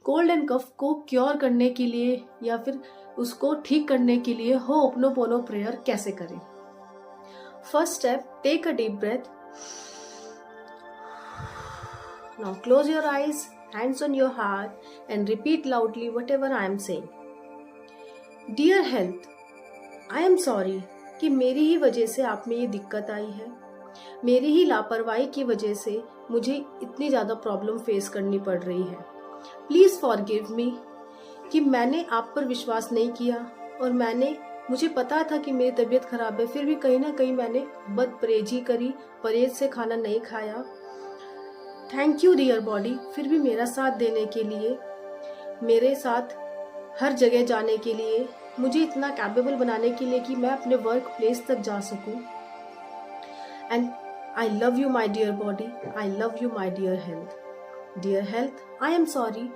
Cold and कफ को cure करने के लिए या फिर उसको ठीक करने के लिए हो'ओपनोपोनो प्रेयर कैसे करें। First step, take a deep breath. Now close your eyes, hands on your heart and repeat loudly whatever I am saying. Dear health, I am sorry कि मेरी ही वजह से आप में ये दिक्कत आई है। मेरी ही लापरवाही की वजह से मुझे इतनी ज़्यादा प्रॉब्लम फेस करनी पड़ रही है। प्लीज़ फॉरगिव मी कि मैंने आप पर विश्वास नहीं किया और मुझे पता था कि मेरी तबीयत खराब है, फिर भी कहीं ना कहीं मैंने बदपरहेजी करी, परहेज से खाना नहीं खाया। थैंक यू डियर बॉडी, फिर भी मेरा साथ देने के लिए, मेरे साथ हर जगह जाने के लिए, मुझे इतना कैपेबल बनाने के लिए कि मैं अपने वर्क प्लेस तक जा सकूं। And I love you my dear body, I love you my dear health. Dear health, I am sorry